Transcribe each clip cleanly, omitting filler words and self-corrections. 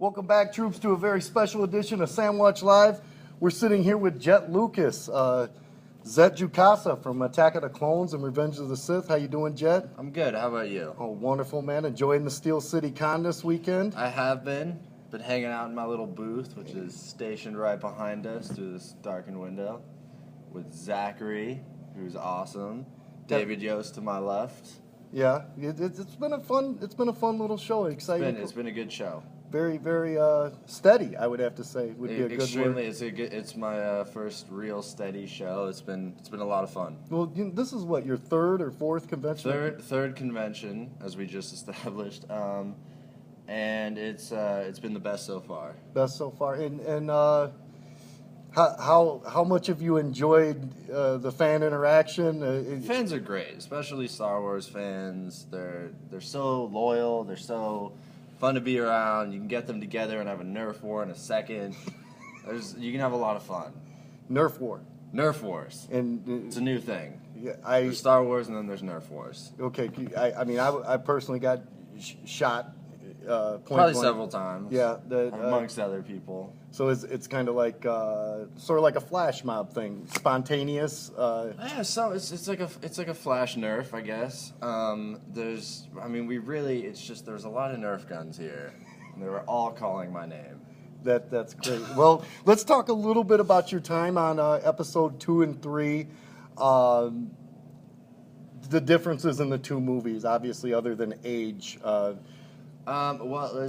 Welcome back, troops, to a very special edition of Sandwatch Live. We're sitting here with Jett Lucas, Jett Lucas from Attack of the Clones and Revenge of the Sith. How you doing, Jett? I'm good. How about you? Oh, wonderful, man. Enjoying the Steel City Con this weekend? I have been hanging out in my little booth, which is stationed right behind us through this darkened window, with Zachary, who's awesome, David Yost to my left. Yeah, it's been a fun little show. Exciting. It's been a good show. Very, very steady, I would have to say. Would be a good word. It's my first real steady show. It's been a lot of fun. Well, this is what, your third or fourth convention? Third convention, as we just established, and it's been the best so far. Best so far, and how much have you enjoyed the fan interaction? Fans are great, especially Star Wars fans. They're so loyal. They're so fun to be around. You can get them together and have a Nerf war in a second. You can have a lot of fun. Nerf war. Nerf wars. And it's a new thing. Yeah, there's Star Wars and then there's Nerf wars. Okay, I personally got shot. Probably several times. Yeah, amongst other people. So it's kind of like sort of like a flash mob thing, spontaneous. Yeah, so it's like a flash Nerf, I guess. There's a lot of Nerf guns here, and they were all calling my name. That's great. Well, let's talk a little bit about your time on episode 2 and 3. The differences in the two movies, obviously, other than age. Well,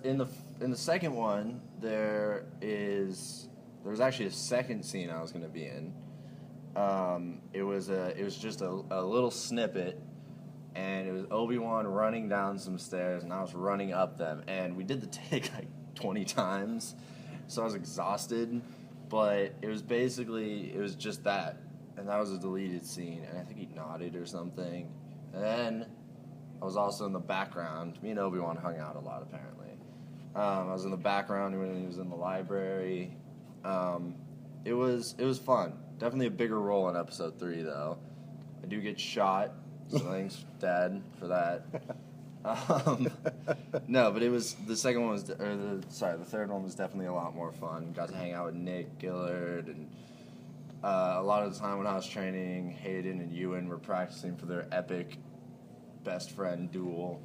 in the second one, there was actually a second scene I was going to be in. It was just a little snippet, and it was Obi-Wan running down some stairs, and I was running up them, and we did the take like 20 times, so I was exhausted, but it was just that, and that was a deleted scene, and I think he nodded or something, and then I was also in the background. Me and Obi-Wan hung out a lot, apparently. I was in the background when he was in the library. It was fun. Definitely a bigger role in episode 3, though. I do get shot, so thanks, Dad, for that. No, but the third one was definitely a lot more fun. Got to hang out with Nick Gillard, and a lot of the time when I was training, Hayden and Ewan were practicing for their epic best friend duel,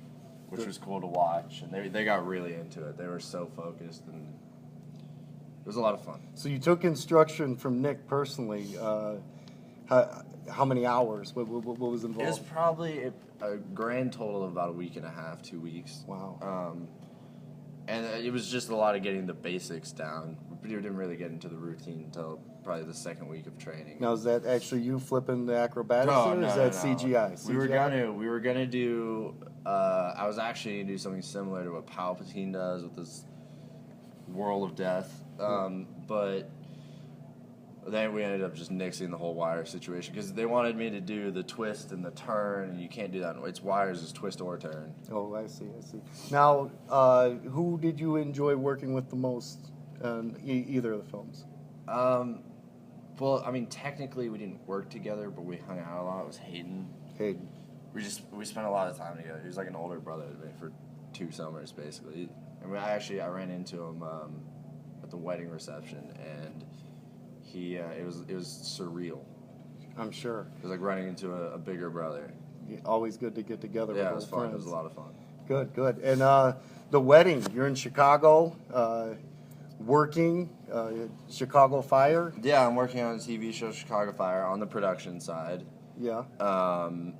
which was cool to watch, and they got really into it. They were so focused, and it was a lot of fun. So you took instruction from Nick personally. How many hours? What was involved? It was probably a grand total of about a week and a half, 2 weeks. Wow. And it was just a lot of getting the basics down. We didn't really get into the routine until probably the second week of training. Now, is that actually you flipping the acrobatics, or is that CGI? We were gonna do. I was actually gonna do something similar to what Palpatine does with this whirl of death, but then we ended up just nixing the whole wire situation because they wanted me to do the twist and the turn, and you can't do that. It's wires, it's twist or turn. Oh, I see. Now, who did you enjoy working with the most in either of the films? Well, I mean, technically we didn't work together, but we hung out a lot. It was Hayden. We spent a lot of time together. He was like an older brother to me for 2 summers, basically. And I ran into him at the wedding reception, and it was surreal. I'm sure. It was like running into a bigger brother. Always good to get together with it was fun. friends. It was a lot of fun. Good. And the wedding, you're in Chicago, working, Chicago Fire? Yeah, I'm working on a TV show, Chicago Fire, on the production side. Yeah.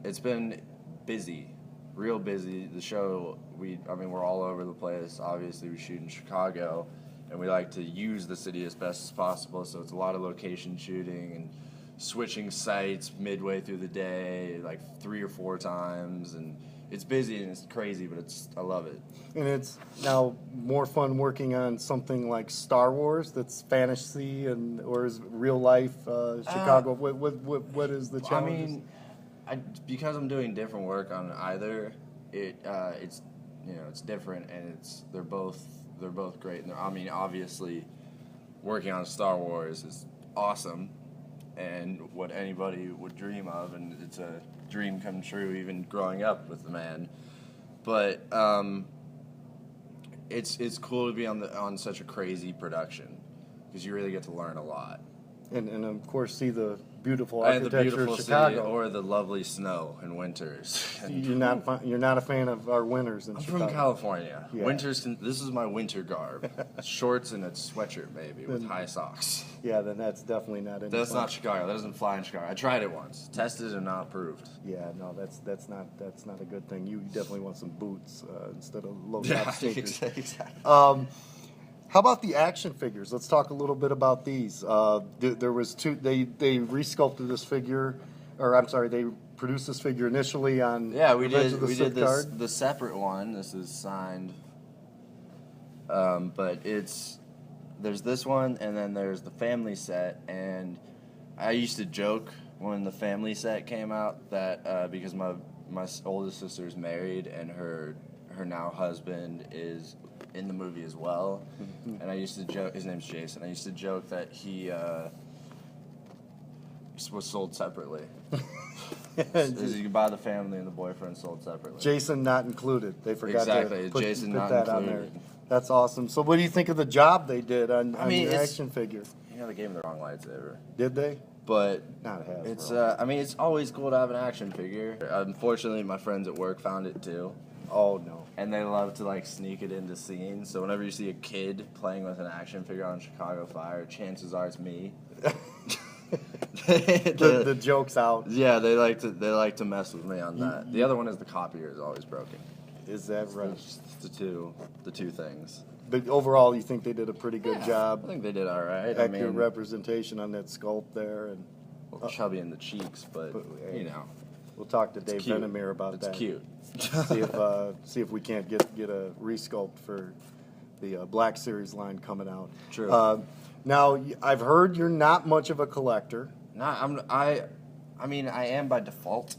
It's been busy, real busy. The show, we're all over the place. Obviously, we shoot in Chicago, and we like to use the city as best as possible, so it's a lot of location shooting and switching sites midway through the day, like 3 or 4 times, and it's busy and it's crazy, but I love it. And it's now more fun working on something like Star Wars that's fantasy or is real life Chicago. What is the challenge? I mean, because I'm doing different work on either, it's different, and they're both great. And obviously, working on Star Wars is awesome, and what anybody would dream of, and it's a dream come true even growing up with the man. But it's cool to be on such a crazy production because you really get to learn a lot. And of course see the beautiful And the architecture beautiful of Chicago. city or the lovely snow in winters. You're not a fan of our winters in I'm Chicago. from California. Yeah. This is my winter garb. Shorts and a sweatshirt maybe with high socks. Yeah, then that's definitely not any That's fun. not Chicago. That doesn't fly in Chicago. I tried it once. Tested and not approved. Yeah, no, that's not a good thing. You definitely want some boots instead of low top sneakers. Exactly. How about the action figures? Let's talk a little bit about these. There was two. They resculpted this figure, or I'm sorry, they produced this figure initially on Yeah, we Revenge did. of the We Sith did card. the separate one. This is signed. But there's this one, and then there's the family set. And I used to joke when the family set came out that because my oldest sister is married and her now husband is in the movie as well, and I used to joke. His name's Jason. I used to joke that he was sold separately. Is you could buy the family and the boyfriend sold separately. Jason not included. They forgot Exactly, to put, Jason put not that on there. included. That's awesome. So what do you think of the job they did on mean, the it's- action figure? You know, they gave him the wrong lightsaber. Did they? But Not Hasbro. it's I mean, it's always cool to have an action figure. Unfortunately, my friends at work found it too, Oh no. and they love to like sneak it into scenes. So whenever you see a kid playing with an action figure on Chicago Fire, chances are it's me. The joke's out. Yeah, they like to mess with me on that. The other one is the copier is always broken. Is that right? It's the two things. But overall, you think they did a pretty good I job. think they did all right. Accurate representation on that sculpt there, and chubby in the cheeks, but you know, we'll talk to Dave cute. Venemir about It's that. cute. see if we can't get a resculpt for the Black Series line coming out. True. Now I've heard you're not much of a collector, I mean, I am by default.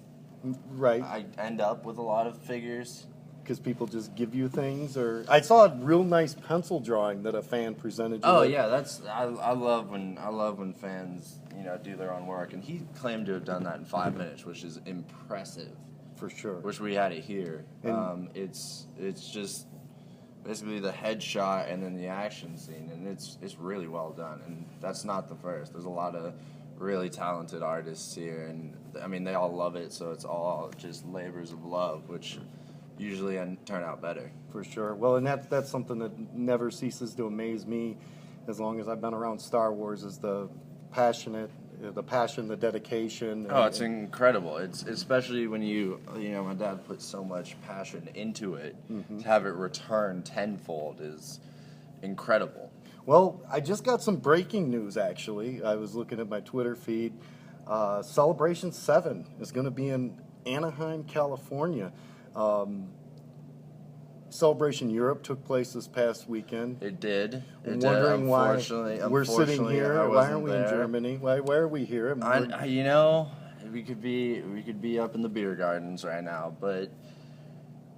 right? I end up with a lot of figures. Because people just give you things, or I saw a real nice pencil drawing that a fan presented you. Oh with. yeah, I love when fans do their own work, and he claimed to have done that in 5 minutes, which is impressive. For sure. Wish we had it here. And- It's just basically the headshot and then the action scene, and it's really well done. And that's not the first. There's a lot of really talented artists here, and I mean they all love it, so it's all just labors of love, which usually turn out better. For sure. Well, and that's something that never ceases to amaze me as long as I've been around Star Wars is the passion, the dedication. Oh, it's incredible. It's especially when my dad put so much passion into it. To have it return tenfold is incredible. Well, I just got some breaking news, actually. I was looking at my Twitter feed. Celebration 7 is going to be in Anaheim, California. Celebration Europe took place this past weekend. It did. I'm wondering why we're sitting unfortunately, here. I Why wasn't aren't we in there. Germany? Why are we here? We could be up in the beer gardens right now, but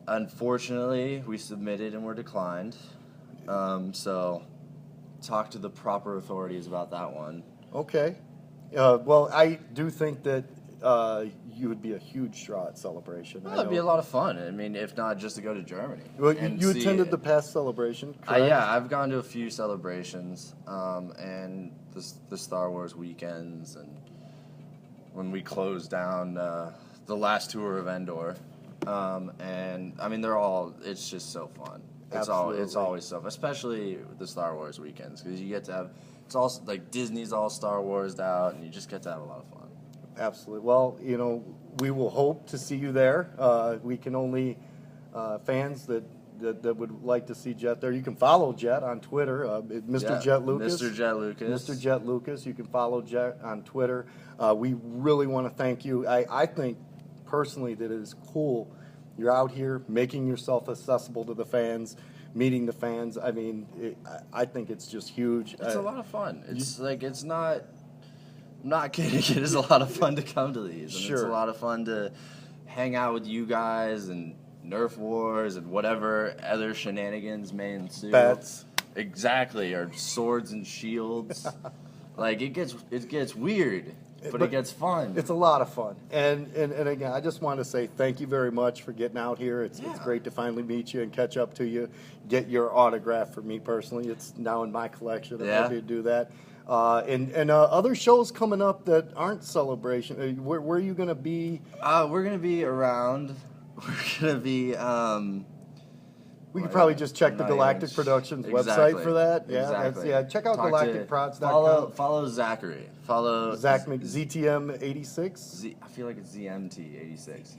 unfortunately, we submitted and were declined. So, talk to the proper authorities about that one. Okay. Well, I do think that you would be a huge draw at Celebration. Well, it'd be a lot of fun. I mean, if not just to go to Germany. Well, and you see attended it. the past Celebration, correct? Yeah, I've gone to a few celebrations, and the Star Wars weekends, and when we closed down the last tour of Endor, and I mean it's just so fun. It's always so fun, especially the Star Wars weekends, because you get to have it's all like Disney's all Star Wars'd out, and you just get to have a lot of fun. Absolutely. Well, we will hope to see you there. We can only fans that would like to see Jett there. You can follow Jett on Twitter, Mr. Jett Lucas. Mr. Jett Lucas. Mr. Jett Lucas. You can follow Jett on Twitter. We really want to thank you. I think personally that it is cool. You're out here making yourself accessible to the fans, meeting the fans. I mean, I think it's just huge. It's a lot of fun. It's not. I'm not kidding. It is a lot of fun to come to these. And Sure. It's a lot of fun to hang out with you guys and Nerf wars and whatever other shenanigans may ensue. Bets. Exactly, or swords and shields. Like it gets weird. but it gets fun. It's a lot of fun. And again, I just want to say thank you very much for getting out here. It's great to finally meet you and catch up to you. Get your autograph for me personally. It's now in my collection. I'm happy to do that. And other shows coming up that aren't Celebration. Where are you going to be? We're going to be around. We're going to be... we could probably just check the Galactic Productions website for that. Yeah, check out galacticprods.com. Follow Zachary. Follow Zach ZTM86. I feel like it's ZMT86.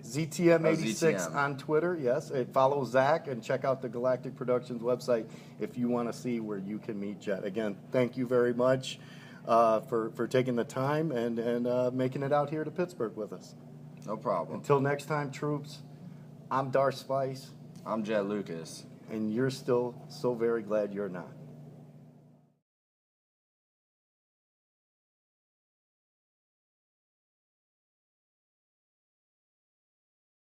ZTM86 on Twitter. Yes, follow Zach and check out the Galactic Productions website if you want to see where you can meet Jett. Again, thank you very much for taking the time and making it out here to Pittsburgh with us. No problem. Until next time, troops. I'm Darth Spice. I'm Jett Lucas. And you're still so very glad you're not.